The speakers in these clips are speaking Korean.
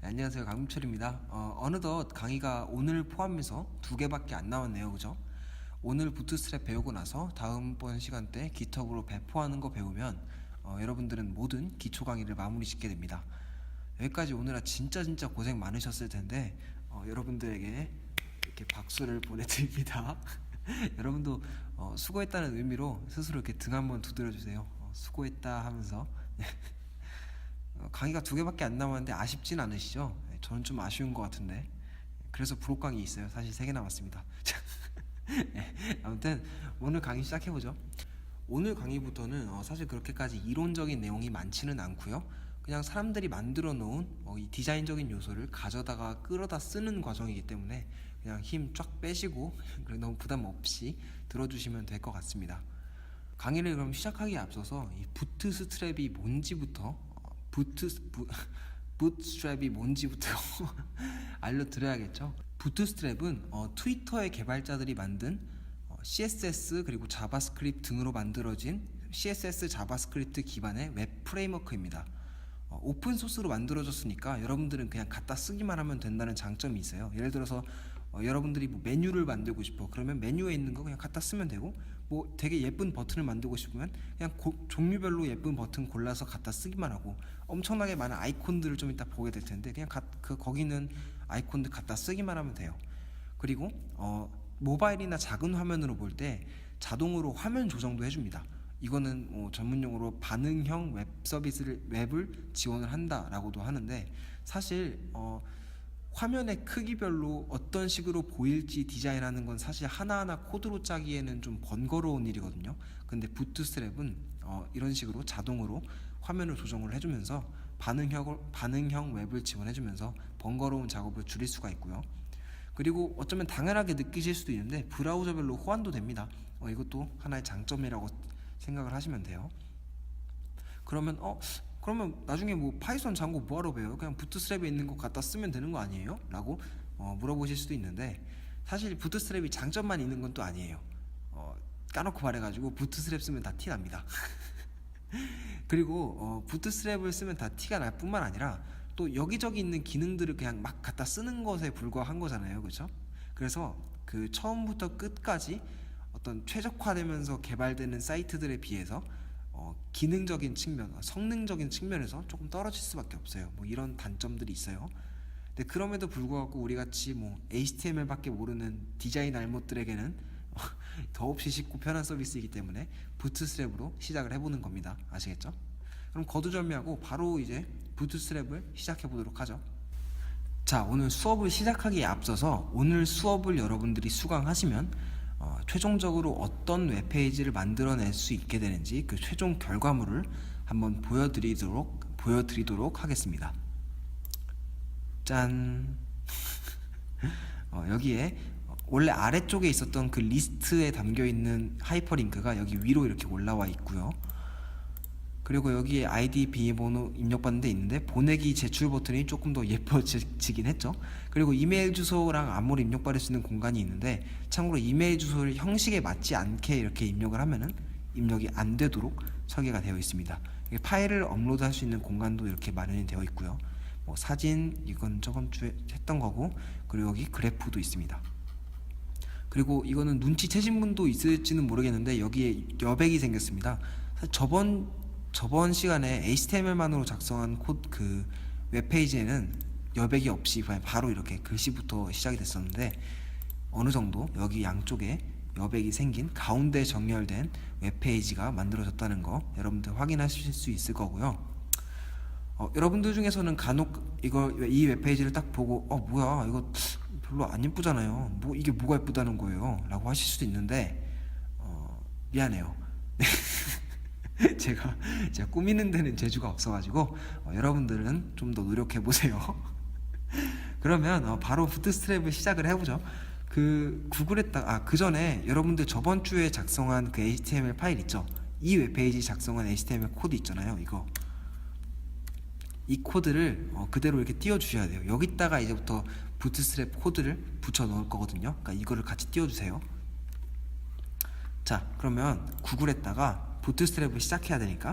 네, 안녕하세요. 강민철입니다. 어느덧 강의가 오늘 포함해서 2개밖에 안 남았네요. 그죠? 오늘 부트스트랩 배우고 나서 다음번 시간 때 깃허브로 배포하는 거 배우면 여러분들은 모든 기초 강의를 마무리 짓게 됩니다. 여기까지 오느라 진짜 고생 많으셨을 텐데 여러분들에게 이렇게 박수를 보내드립니다. 여러분도 수고했다는 의미로 스스로 이렇게 등 한번 두드려 주세요. 수고했다 하면서. 강의가 2개밖에 안 남았는데 아쉽진 않으시죠? 저는 좀 아쉬운 것 같은데, 그래서 부록 강의 있어요. 사실 3개 남았습니다. 아무튼 오늘 강의 시작해보죠. 오늘 강의부터는 사실 그렇게까지 이론적인 내용이 많지는 않고요, 그냥 사람들이 만들어 놓은 이 디자인적인 요소를 가져다가 끌어다 쓰는 과정이기 때문에 그냥 힘 쫙 빼시고 너무 부담 없이 들어주시면 될 것 같습니다. 강의를 그럼 시작하기에 앞서서 이 부트스트랩이 뭔지부터 부트스트랩이 뭔지부터 알려드려야겠죠. 부트스트랩은 트위터의 개발자들이 만든 CSS 그리고 자바스크립트 등으로 만들어진 CSS 자바스크립트 기반의 웹 프레임워크입니다. 오픈소스로 만들어졌으니까 여러분들은 그냥 갖다 쓰기만 하면 된다는 장점이 있어요. 예를 들어서 여러분들이 뭐 메뉴를 만들고 싶어, 그러면 메뉴에 있는 거 그냥 갖다 쓰면 되고, 뭐 되게 예쁜 버튼을 만들고 싶으면 그냥 종류별로 예쁜 버튼 골라서 갖다 쓰기만 하고, 엄청나게 많은 아이콘들을 좀 이따 보게 될 텐데 그냥 거기는 아이콘들 갖다 쓰기만 하면 돼요. 그리고 모바일이나 작은 화면으로 볼 때 자동으로 화면 조정도 해줍니다. 이거는 전문용어로 반응형 웹을 지원을 한다라고도 하는데, 사실 화면의 크기별로 어떤 식으로 보일지 디자인하는 건 사실 하나하나 코드로 짜기에는 좀 번거로운 일이거든요. 근데 부트스트랩은 이런 식으로 자동으로 화면을 조정을 해주면서 반응형 웹을 지원해주면서 번거로운 작업을 줄일 수가 있고요. 그리고 어쩌면 당연하게 느끼실 수도 있는데 브라우저별로 호환도 됩니다. 이것도 하나의 장점이라고 생각을 하시면 돼요. 그러면 나중에 뭐 파이썬 장고 뭐하러 배워요? 그냥 부트스트랩에 있는 거 갖다 쓰면 되는 거 아니에요? 라고 물어보실 수도 있는데, 사실 부트스트랩이 장점만 있는 건 또 아니에요. 까놓고 말해가지고 부트스트랩 쓰면 다 티 납니다. 그리고 부트스트랩을 쓰면 다 티가 날 뿐만 아니라 또 여기저기 있는 기능들을 그냥 막 갖다 쓰는 것에 불과한 거잖아요. 그렇죠? 그래서 그 처음부터 끝까지 어떤 최적화되면서 개발되는 사이트들에 비해서 기능적인 측면, 성능적인 측면에서 조금 떨어질 수밖에 없어요. 뭐 이런 단점들이 있어요. 근데 그럼에도 불구하고 우리같이 뭐 HTML밖에 모르는 디자인 알못들에게는 더없이 쉽고 편한 서비스이기 때문에 부트스트랩으로 시작을 해보는 겁니다. 아시겠죠? 그럼 거두절미하고 바로 이제 부트스트랩을 시작해 보도록 하죠. 자, 오늘 수업을 시작하기에 앞서서 오늘 수업을 여러분들이 수강하시면 최종적으로 어떤 웹페이지를 만들어낼 수 있게 되는지 그 최종 결과물을 한번 보여드리도록 하겠습니다. 짠! 여기에 원래 아래쪽에 있었던 그 리스트에 담겨있는 하이퍼링크가 여기 위로 이렇게 올라와 있고요. 그리고 여기에 아이디 비밀번호 입력받는 데 있는데 보내기 제출 버튼이 조금 더 예뻐지긴 했죠. 그리고 이메일 주소랑 암호를 입력받을 수 있는 공간이 있는데, 참고로 이메일 주소를 형식에 맞지 않게 이렇게 입력을 하면은 입력이 안 되도록 설계가 되어 있습니다. 파일을 업로드 할 수 있는 공간도 이렇게 마련이 되어 있고요. 뭐 사진, 이건 저번 주에 했던 거고, 그리고 여기 그래프도 있습니다. 그리고 이거는 눈치채신 분도 있을지는 모르겠는데 여기에 여백이 생겼습니다. 저번 시간에 HTML만으로 작성한 그 웹페이지에는 여백이 없이 바로 이렇게 글씨부터 시작이 됐었는데, 어느 정도 여기 양쪽에 여백이 생긴 가운데 정렬된 웹페이지가 만들어졌다는 거 여러분들 확인하실 수 있을 거고요. 여러분들 중에서는 간혹 이 웹페이지를 딱 보고 뭐야 이거 별로 안 예쁘잖아요, 뭐 이게 뭐가 예쁘다는 거예요? 라고 하실 수도 있는데 미안해요. 제가 꾸미는 데는 재주가 없어가지고 여러분들은 좀 더 노력해보세요. 그러면 바로 부트스트랩을 시작을 해보죠. 그 전에 여러분들 저번 주에 작성한 그 HTML 파일 있죠? 이 웹페이지 작성한 HTML 코드 있잖아요. 이 코드를 그대로 이렇게 띄워주셔야 돼요. 여기다가 이제부터 부트스트랩 코드를 붙여 넣을 거거든요. 그러니까 이거를 같이 띄워주세요. 자, 그러면 구글에다가 부트스트랩을 시작해야 되니까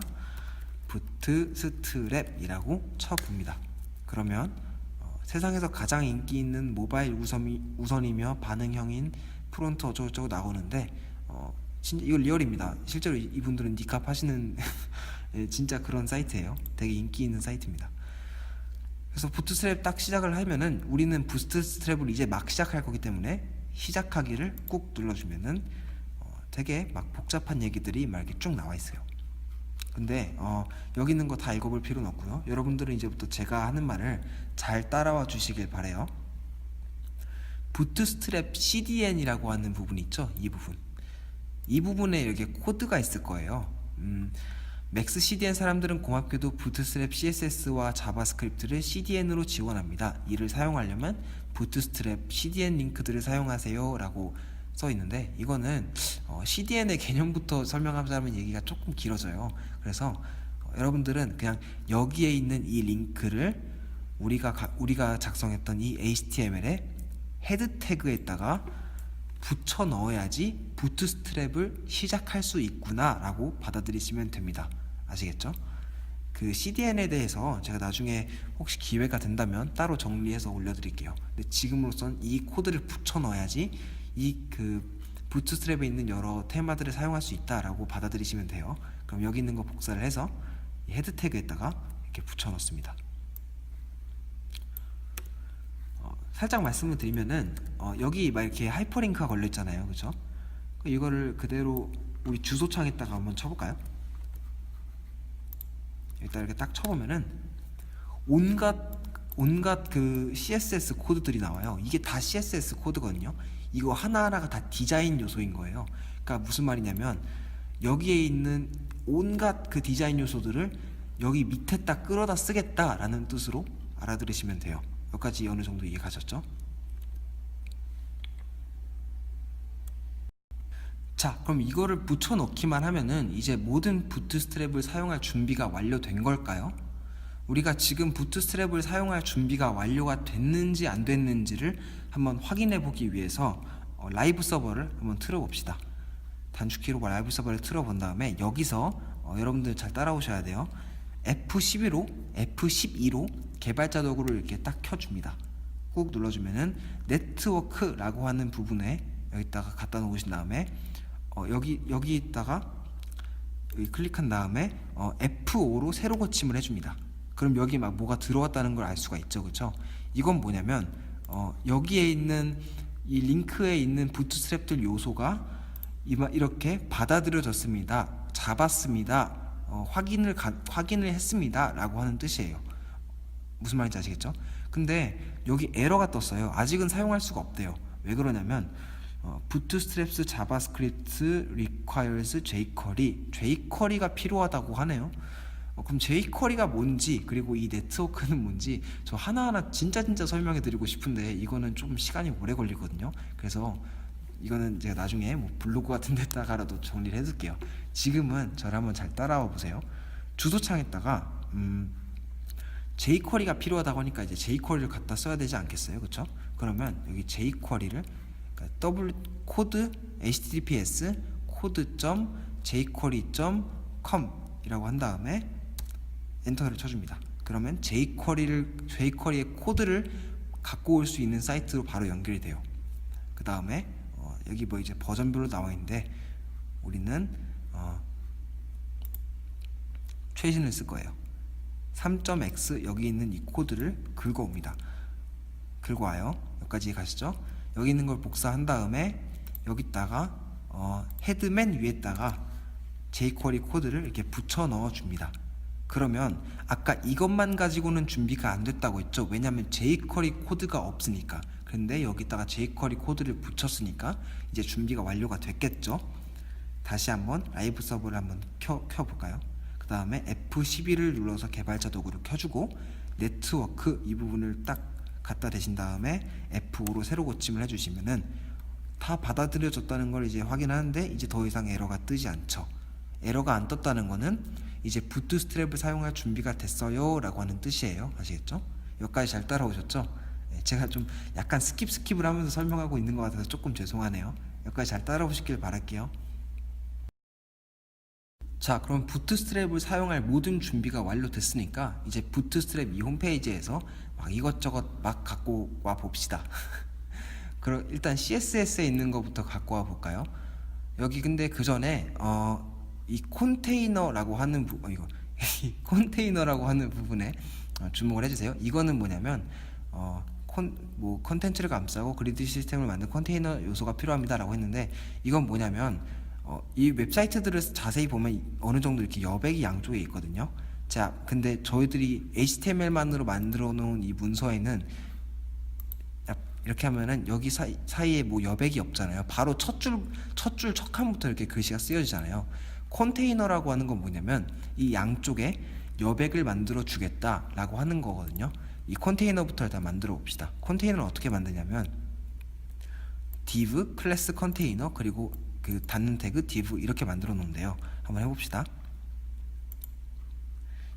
부트스트랩이라고 쳐봅니다. 그러면 세상에서 가장 인기 있는 모바일 우선이며 반응형인 프론트 어쩌고저쩌고 나오는데 진짜 이거 리얼입니다. 실제로 이분들은 니캅 하시는 예, 진짜 그런 사이트예요. 되게 인기 있는 사이트입니다. 그래서 부트스트랩 딱 시작을 하면은 우리는 부트스트랩을 이제 막 시작할 거기 때문에 시작하기를 꾹 눌러주면은 되게 막 복잡한 얘기들이 막 이렇게 쭉 나와 있어요. 근데 여기 있는 거 다 읽어볼 필요는 없고요. 여러분들은 이제부터 제가 하는 말을 잘 따라와 주시길 바래요. 부트스트랩 CDN이라고 하는 부분이 있죠. 이 부분에 여기 코드가 있을 거예요. 맥스 CDN 사람들은 고맙게도 부트스트랩 CSS와 자바스크립트를 CDN으로 지원합니다. 이를 사용하려면 부트스트랩 CDN 링크들을 사용하세요 라고 써 있는데, 이거는 CDN의 개념부터 설명하자면 얘기가 조금 길어져요. 그래서 여러분들은 그냥 여기에 있는 이 링크를 우리가 작성했던 이 HTML에 헤드 태그에다가 붙여 넣어야지 부트스트랩을 시작할 수 있구나 라고 받아들이시면 됩니다. 아시겠죠? 그 CDN에 대해서 제가 나중에 혹시 기회가 된다면 따로 정리해서 올려드릴게요. 근데 지금으로선 이 코드를 붙여 넣어야지 이 그 부트스트랩에 있는 여러 테마들을 사용할 수 있다라고 받아들이시면 돼요. 그럼 여기 있는 거 복사를 해서 이 헤드 태그에다가 이렇게 붙여 넣습니다. 살짝 말씀을 드리면은 여기 막 이렇게 하이퍼링크가 걸려 있잖아요, 그죠? 이거를 그대로 우리 주소창에다가 한번 쳐볼까요? 일단 이렇게 딱 쳐보면은 온갖 그 CSS 코드들이 나와요. 이게 다 CSS 코드거든요. 이거 하나하나가 다 디자인 요소인 거예요. 그러니까 무슨 말이냐면 여기에 있는 온갖 그 디자인 요소들을 여기 밑에 딱 끌어다 쓰겠다라는 뜻으로 알아들으시면 돼요. 여기까지 어느 정도 이해 가셨죠? 자, 그럼 이거를 붙여 넣기만 하면은 이제 모든 부트스트랩을 사용할 준비가 완료된 걸까요? 우리가 지금 부트스트랩을 사용할 준비가 완료가 됐는지 안 됐는지를 한번 확인해 보기 위해서 라이브 서버를 한번 틀어 봅시다. 단축키로 라이브 서버를 틀어 본 다음에 여기서 여러분들 잘 따라오셔야 돼요. F12로 개발자 도구를 이렇게 딱 켜줍니다. 꾹 눌러주면은 네트워크라고 하는 부분에 여기다가 갖다 놓으신 다음에 여기다가 여기 클릭한 다음에 F5로 세로 고침을 해줍니다. 그럼 여기 막 뭐가 들어왔다는 걸 알 수가 있죠, 그렇죠? 이건 뭐냐면 여기에 있는 이 링크에 있는 부트스트랩들 요소가 이렇게 받아들여졌습니다, 잡았습니다, 확인을 했습니다 라고 하는 뜻이에요. 무슨 말인지 아시겠죠? 근데 여기 에러가 떴어요. 아직은 사용할 수가 없대요. 왜 그러냐면 bootstraps javascript requires jQuery가 필요하다고 하네요. 그럼 jQuery가 뭔지, 그리고 이 네트워크는 뭔지 저 하나하나 진짜 설명해 드리고 싶은데 이거는 좀 시간이 오래 걸리거든요. 그래서 이거는 제가 나중에 뭐 블로그 같은 데다가라도 정리를 해둘게요. 지금은 저를 한번 잘 따라와 보세요. 주소창에다가 jQuery가 필요하다고 하니까 이제 jQuery를 갖다 써야 되지 않겠어요, 그렇죠? 그러면 여기 jQuery를 더블 코드 https code.jQuery.com 이라고 한 다음에 엔터를 쳐줍니다. 그러면 jQuery의 코드를 갖고 올 수 있는 사이트로 바로 연결이 돼요. 그 다음에 여기 뭐 이제 버전별로 나와 있는데 우리는 최신을 쓸 거예요. 3.x 여기 있는 이 코드를 긁어옵니다. 긁어와요. 여기까지 가시죠. 여기 있는 걸 복사한 다음에 여기다가 헤드 맨 위에다가 jQuery 코드를 이렇게 붙여 넣어 줍니다. 그러면 아까 이것만 가지고는 준비가 안 됐다고 했죠. 왜냐하면 jQuery 코드가 없으니까. 그런데 여기다가 jQuery 코드를 붙였으니까 이제 준비가 완료가 됐겠죠. 다시 한번 라이브 서버를 한번 켜볼까요? 그 다음에 F12를 눌러서 개발자 도구를 켜주고 네트워크 이 부분을 딱 갖다 대신 다음에 F5로 세로 고침을 해주시면은 다 받아들여졌다는 걸 이제 확인하는데 이제 더 이상 에러가 뜨지 않죠. 에러가 안 떴다는 거는 이제 부트스트랩을 사용할 준비가 됐어요 라고 하는 뜻이에요. 아시겠죠? 여기까지 잘 따라오셨죠? 제가 좀 약간 스킵을 하면서 설명하고 있는 것 같아서 조금 죄송하네요. 여기까지 잘 따라오시길 바랄게요. 자, 그럼 부트스트랩을 사용할 모든 준비가 완료됐으니까 이제 부트스트랩 이 홈페이지에서 막 이것저것 막 갖고 와 봅시다. 그럼 일단 CSS에 있는 것부터 갖고 와 볼까요? 여기 근데 그 전에 이 컨테이너라고 하는 이거 이 컨테이너라고 하는 부분에 주목을 해주세요. 이거는 뭐냐면 컨텐츠를 감싸고 그리드 시스템을 만든 컨테이너 요소가 필요합니다라고 했는데, 이건 뭐냐면 이 웹사이트들을 자세히 보면 어느 정도 이렇게 여백이 양쪽에 있거든요. 자, 근데 저희들이 HTML만으로 만들어 놓은 이 문서에는 이렇게 하면은 여기 사이에 뭐 여백이 없잖아요. 바로 첫 줄 칸부터 이렇게 글씨가 쓰여지잖아요. 컨테이너라고 하는 건 뭐냐면 이 양쪽에 여백을 만들어 주겠다라고 하는 거거든요. 이 컨테이너부터 일단 만들어 봅시다. 컨테이너를 어떻게 만드냐면 div 클래스 컨테이너 그리고 그 닫는 태그 div 이렇게 만들어 놓은데요. 한번 해봅시다.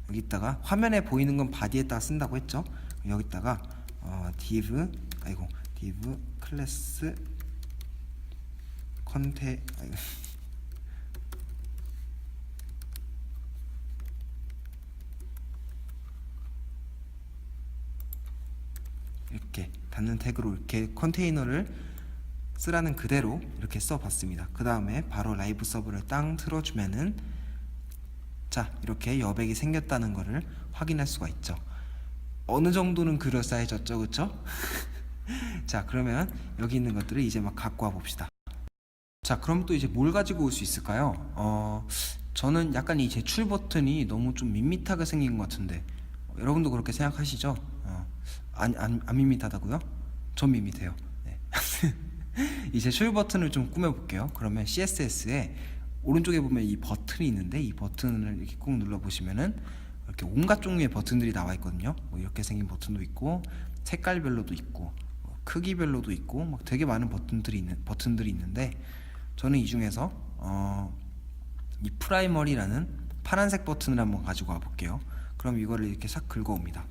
여기다가 화면에 보이는 건 바디에다가 쓴다고 했죠. 여기다가 div 클래스 이렇게 닫는 태그로 이렇게 컨테이너를 쓰라는 그대로 이렇게 써봤습니다. 그 다음에 바로 라이브 서버를 땅 틀어주면은 자, 이렇게 여백이 생겼다는 것을 확인할 수가 있죠. 어느 정도는 그럴싸해졌죠, 그쵸? 자, 그러면 여기 있는 것들을 이제 막 갖고 와 봅시다. 자, 그럼 또 이제 뭘 가지고 올 수 있을까요? 저는 약간 이 제출 버튼이 너무 좀 밋밋하게 생긴 것 같은데 여러분도 그렇게 생각하시죠? 안 밋밋하다고요? 전 밋밋해요. 네. 이 제출 버튼을 좀 꾸며볼게요. 그러면 CSS에 오른쪽에 보면 이 버튼이 있는데 이 버튼을 이렇게 꾹 눌러보시면은 이렇게 온갖 종류의 버튼들이 나와 있거든요. 뭐 이렇게 생긴 버튼도 있고 색깔별로도 있고 크기별로도 있고 막 되게 많은 버튼들이 있는데 저는 이 중에서 이 프라이머리라는 파란색 버튼을 한번 가지고 와 볼게요. 그럼 이거를 이렇게 싹 긁어옵니다.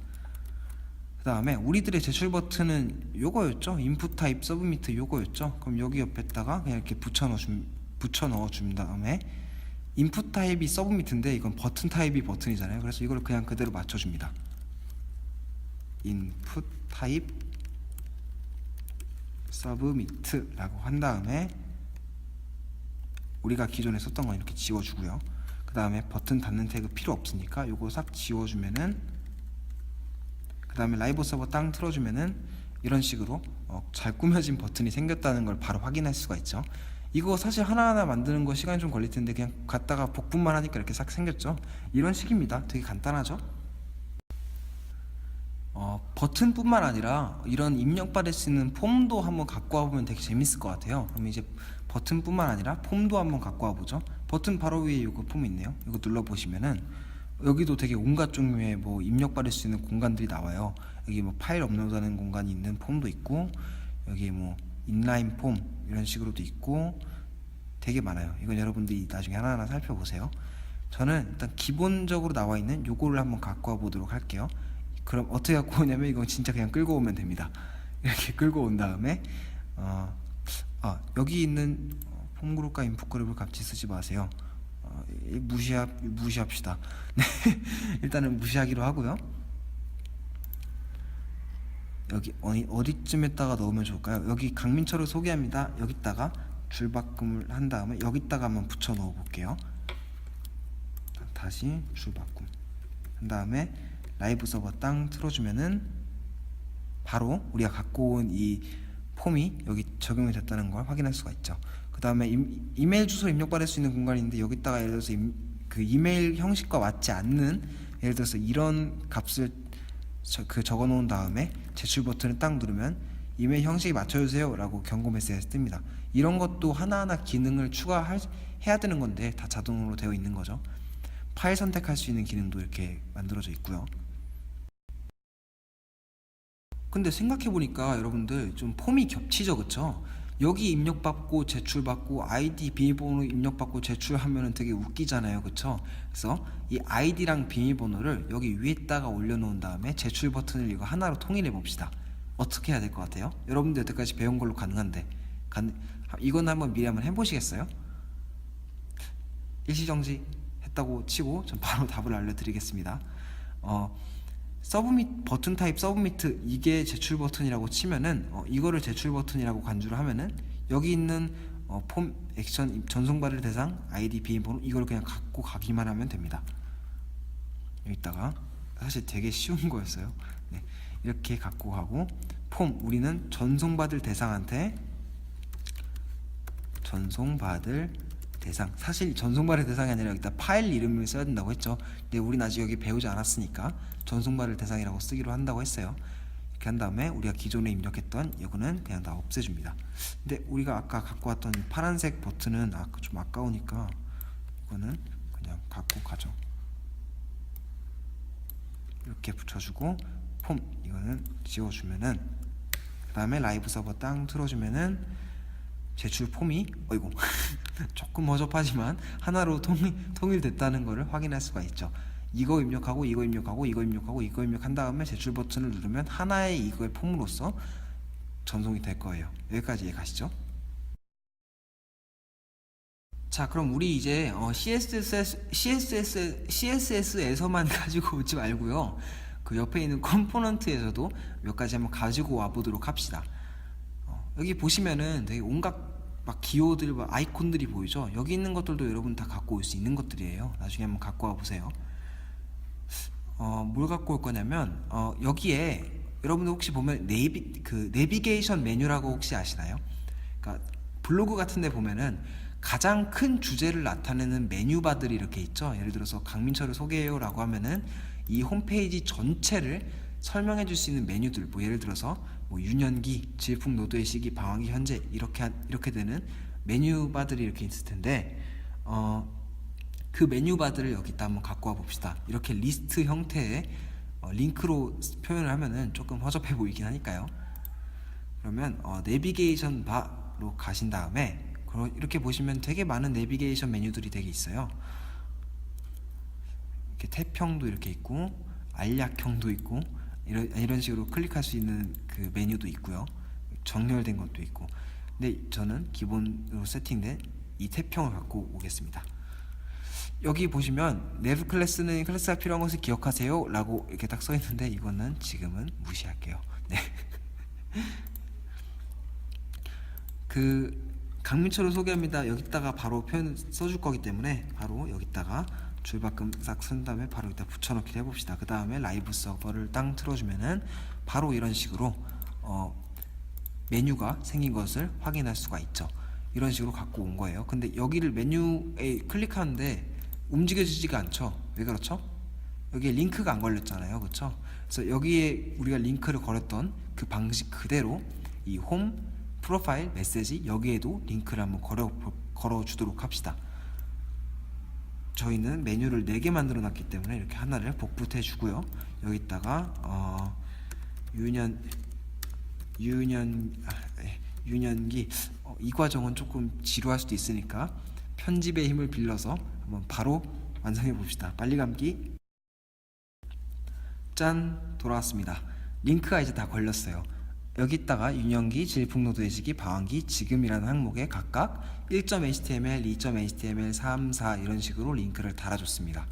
그 다음에 우리들의 제출 버튼은 요거였죠. 인풋 타입 서브미트 요거였죠. 그럼 여기 옆에다가 그냥 이렇게 붙여 넣어 준 다음에 인풋 타입이 서브미트인데 이건 버튼 타입이 버튼이잖아요. 그래서 이걸 그냥 그대로 맞춰줍니다. 인풋 타입 서브미트라고 한 다음에 우리가 기존에 썼던 건 이렇게 지워주고요. 그 다음에 버튼 닫는 태그 필요 없으니까 요거 싹 지워주면은, 그 다음에 라이브 서버 땅 틀어주면은 이런 식으로 잘 꾸며진 버튼이 생겼다는 걸 바로 확인할 수가 있죠. 이거 사실 하나하나 만드는 거 시간이 좀 걸릴 텐데 그냥 갖다가 복분만 하니까 이렇게 싹 생겼죠. 이런 식입니다. 되게 간단하죠. 버튼뿐만 아니라 이런 입력받을 수 있는 폼도 한번 갖고 와보면 되게 재밌을 것 같아요. 그럼 이제 버튼뿐만 아니라 폼도 한번 갖고 와보죠. 버튼 바로 위에 이거 폼이 있네요. 이거 눌러보시면은 여기도 되게 온갖 종류의 뭐 입력받을 수 있는 공간들이 나와요. 여기 뭐 파일 업로드하는 공간이 있는 폼도 있고 여기 뭐 인라인 폼 이런 식으로도 있고 되게 많아요. 이건 여러분들이 나중에 하나하나 살펴보세요. 저는 일단 기본적으로 나와 있는 요거를 한번 갖고 와 보도록 할게요. 그럼 어떻게 갖고 오냐면 이건 진짜 그냥 끌고 오면 됩니다. 이렇게 끌고 온 다음에 여기 있는 폼 그룹과 인풋 그룹을 같이 쓰지 마세요. 무시합시다. 네, 일단은 무시하기로 하고요. 여기 어디쯤에다가 넣으면 좋을까요? 여기 강민철을 소개합니다. 여기다가 줄바꿈을 한 다음에 여기다가 한번 붙여 넣어 볼게요. 다시 줄바꿈 한 다음에 라이브 서버 땅 틀어주면은 바로 우리가 갖고 온 이 폼이 여기 적용이 됐다는 걸 확인할 수가 있죠. 그 다음에 이메일 주소 입력받을 수 있는 공간이 있는데 여기다가 예를 들어서 그 이메일 형식과 맞지 않는 예를 들어서 이런 값을 적어 놓은 다음에 제출 버튼을 딱 누르면 이메일 형식이 맞춰주세요 라고 경고 메시지가 뜹니다. 이런 것도 하나하나 기능을 추가해야 되는 건데 다 자동으로 되어 있는 거죠. 파일 선택할 수 있는 기능도 이렇게 만들어져 있고요. 근데 생각해보니까 여러분들 좀 폼이 겹치죠, 그쵸? 여기 입력받고 제출받고 아이디 비밀번호 입력받고 제출하면은 되게 웃기잖아요, 그쵸? 그래서 이 아이디랑 비밀번호를 여기 위에다가 올려놓은 다음에 제출 버튼을 이거 하나로 통일해 봅시다. 어떻게 해야 될 것 같아요? 여러분들 여태까지 배운 걸로 가능한데 이건 한번 미리 한번 해보시겠어요? 일시정지 했다고 치고 전 바로 답을 알려드리겠습니다. 서브밋 버튼 타입 서브미트 이게 제출 버튼이라고 치면은 이거를 제출 버튼이라고 간주를 하면은 여기 있는 폼 액션 전송받을 대상 아이디 비밀번호 이걸 그냥 갖고 가기만 하면 됩니다. 여기다가 사실 되게 쉬운 거였어요. 네, 이렇게 갖고 가고 폼 우리는 전송받을 대상한테 전송받을 대상 사실 전송받을 대상이 아니라 여기다 파일 이름을 써야 된다고 했죠. 근데 우린 아직 여기 배우지 않았으니까 전송받을 대상이라고 쓰기로 한다고 했어요. 이렇게 한 다음에 우리가 기존에 입력했던 이거는 그냥 다 없애줍니다. 근데 우리가 아까 갖고 왔던 파란색 버튼은 좀 아까우니까 이거는 그냥 갖고 가죠. 이렇게 붙여주고 폼 이거는 지워주면은 그 다음에 라이브 서버 땅 틀어주면은 제출 폼이 어이구 조금 허접하지만 하나로 통일됐다는 것을 확인할 수가 있죠. 이거 입력하고 이거 입력하고 이거 입력하고 이거 입력한 다음에 제출 버튼을 누르면 하나의 이거의 폼으로서 전송이 될 거예요. 여기까지 이해가시죠? 자, 그럼 우리 이제 CSS에서만 가지고 오지 말고요. 그 옆에 있는 컴포넌트에서도 몇 가지 한번 가지고 와 보도록 합시다. 여기 보시면은 되게 온갖 막 기호들, 막 아이콘들이 보이죠? 여기 있는 것들도 여러분 다 갖고 올 수 있는 것들이에요. 나중에 한번 갖고 와 보세요. 뭘 갖고 올 거냐면 여기에 여러분들 혹시 보면 내비게이션 메뉴라고 혹시 아시나요? 그러니까 블로그 같은 데 보면은 가장 큰 주제를 나타내는 메뉴바들이 이렇게 있죠. 예를 들어서 강민철을 소개해요 라고 하면은 이 홈페이지 전체를 설명해 줄 수 있는 메뉴들, 뭐 예를 들어서 뭐 유년기, 질풍 노도의 시기, 방황기 현재 이렇게 되는 메뉴바들이 이렇게 있을 텐데 그 메뉴바들을 여기다 한번 갖고 와 봅시다. 이렇게 리스트 형태의 링크로 표현을 하면은 조금 허접해 보이긴 하니까요. 그러면 내비게이션 바로 가신 다음에 이렇게 보시면 되게 많은 내비게이션 메뉴들이 되게 있어요. 이렇게 탭형도 이렇게 있고 알약형도 있고 이런 식으로 클릭할 수 있는 그 메뉴도 있고요. 정렬된 것도 있고. 근데 저는 기본으로 세팅된 이 탭형을 갖고 오겠습니다. 여기 보시면 내부 클래스는 클래스가 필요한 것을 기억하세요 라고 이렇게 딱 써 있는데 이거는 지금은 무시할게요. 네. 그 강민철을 소개합니다. 여기다가 바로 표현 써줄 거기 때문에 바로 여기다가 줄바꿈 싹 쓴 다음에 바로 여기다 붙여넣기를 해봅시다. 그 다음에 라이브 서버를 땅 틀어주면은 바로 이런 식으로 메뉴가 생긴 것을 확인할 수가 있죠. 이런 식으로 갖고 온 거예요. 근데 여기를 메뉴에 클릭하는데 움직여지지가 않죠. 왜 그렇죠? 여기에 링크가 안 걸렸잖아요. 그렇죠? 그래서 여기에 우리가 링크를 걸었던 그 방식 그대로 이 홈, 프로파일, 메시지 여기에도 링크를 한번 걸어주도록 합시다. 저희는 메뉴를 4개 만들어 놨기 때문에 이렇게 하나를 복붙해 주고요. 여기다가 유년기 이 과정은 조금 지루할 수도 있으니까 편집의 힘을 빌려서 한번 바로 완성해 봅시다. 빨리 감기. 짠, 돌아왔습니다. 링크가 이제 다 걸렸어요. 여기다가 유년기, 질풍노도의 시기, 방황기, 지금이라는 항목에 각각 1.html, 2.html, 3, 4 이런 식으로 링크를 달아줬습니다.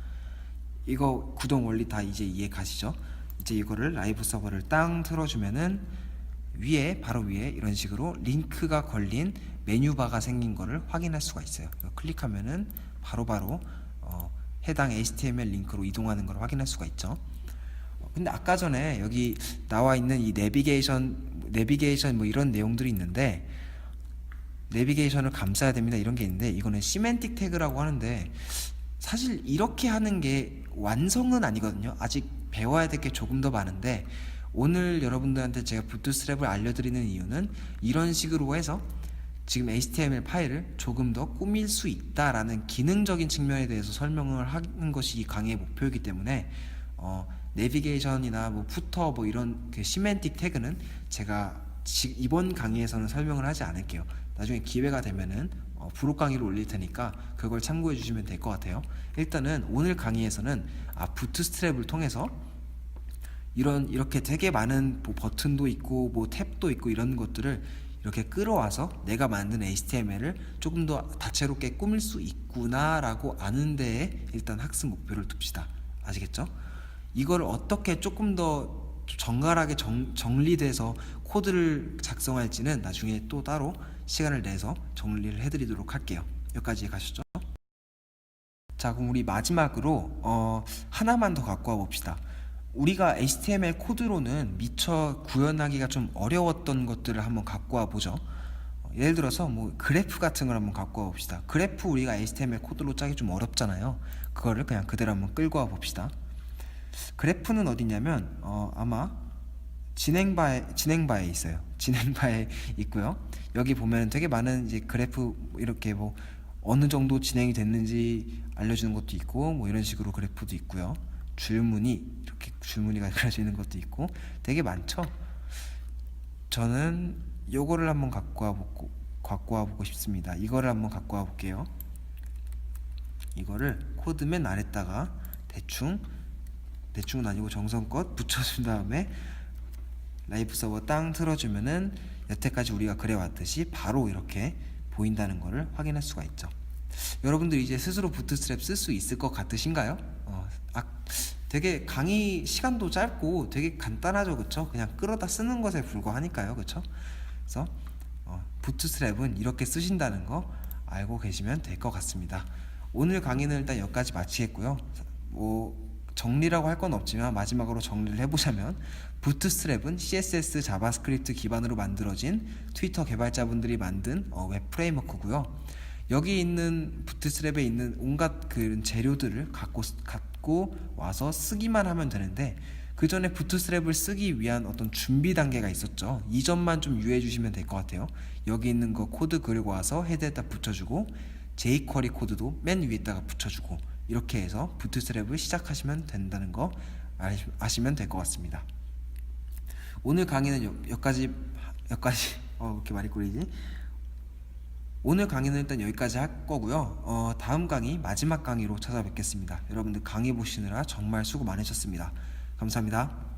이거 구동 원리 다 이제 이해 가시죠? 이제 이거를 라이브 서버를 땅 틀어주면은 바로 위에 이런 식으로 링크가 걸린 메뉴바가 생긴 거를 확인할 수가 있어요. 클릭하면은 바로바로 해당 HTML 링크로 이동하는 걸 확인할 수가 있죠. 근데 아까 전에 여기 나와 있는 이 내비게이션 뭐 이런 내용들이 있는데 내비게이션을 감싸야 됩니다 이런 게 있는데 이거는 시멘틱 태그라고 하는데 사실 이렇게 하는 게 완성은 아니거든요. 아직 배워야 될 게 조금 더 많은데 오늘 여러분들한테 제가 부트스트랩을 알려드리는 이유는 이런 식으로 해서 지금 HTML 파일을 조금 더 꾸밀 수 있다라는 기능적인 측면에 대해서 설명을 하는 것이 이 강의의 목표이기 때문에 내비게이션이나 뭐 푸터 뭐 이런 그 시멘틱 태그는 제가 이번 강의에서는 설명을 하지 않을게요. 나중에 기회가 되면은 부록 강의를 올릴 테니까 그걸 참고해 주시면 될 것 같아요. 일단은 오늘 강의에서는 부트스트랩을 통해서 이렇게 되게 많은 뭐 버튼도 있고 뭐 탭도 있고 이런 것들을 이렇게 끌어와서 내가 만든 HTML을 조금 더 다채롭게 꾸밀 수 있구나라고 아는 데에 일단 학습 목표를 둡시다. 아시겠죠? 이걸 어떻게 조금 더 정갈하게 정리돼서 코드를 작성할지는 나중에 또 따로 시간을 내서 정리를 해드리도록 할게요. 여기까지 가셨죠? 자, 그럼 우리 마지막으로 하나만 더 갖고 와 봅시다. 우리가 HTML 코드로는 미처 구현하기가 좀 어려웠던 것들을 한번 갖고 와 보죠. 예를 들어서 뭐 그래프 같은 걸 한번 갖고 와 봅시다. 그래프 우리가 HTML 코드로 짜기 좀 어렵잖아요. 그거를 그냥 그대로 한번 끌고 와 봅시다. 그래프는 어디냐면 아마 진행바에 있어요. 진행바에 있고요. 여기 보면 되게 많은 이제 그래프 이렇게 뭐 어느 정도 진행이 됐는지 알려주는 것도 있고 뭐 이런 식으로 그래프도 있고요. 줄무늬 이렇게 줄무늬가 그려져 있는 것도 있고 되게 많죠. 저는 요거를 한번 갖고 와 보고 싶습니다. 이거를 한번 갖고 와 볼게요. 이거를 코드 맨 아래다가 대충은 아니고 정성껏 붙여준 다음에 라이브 서버 땅 틀어주면은 여태까지 우리가 그래왔듯이 바로 이렇게 보인다는 것을 확인할 수가 있죠. 여러분들 이제 스스로 부트스트랩 쓸 수 있을 것 같으신가요? 되게 강의 시간도 짧고 되게 간단하죠, 그쵸? 그냥 끌어다 쓰는 것에 불과하니까요, 그쵸? 그래서 부트스트랩은 이렇게 쓰신다는 거 알고 계시면 될 것 같습니다. 오늘 강의는 일단 여기까지 마치겠고요. 뭐 정리라고 할 건 없지만 마지막으로 정리를 해보자면 부트스트랩은 CSS 자바스크립트 기반으로 만들어진 트위터 개발자분들이 만든 웹 프레임워크고요. 여기 있는 부트스트랩에 있는 온갖 그 재료들을 갖고 와서 쓰기만 하면 되는데 그 전에 부트스트랩을 쓰기 위한 어떤 준비 단계가 있었죠. 이 점만 좀 유의해 주시면 될 것 같아요. 여기 있는 거 코드 그리고 와서 헤드에다 붙여주고 jQuery 코드도 맨 위에다가 붙여주고 이렇게 해서 부트스트랩을 시작하시면 된다는 거 아시면 될 것 같습니다. 오늘 강의는 여기까지 이렇게 말이 꼬리지. 오늘 강의는 일단 여기까지 할 거고요. 다음 강의 마지막 강의로 찾아뵙겠습니다. 여러분들 강의 보시느라 정말 수고 많으셨습니다. 감사합니다.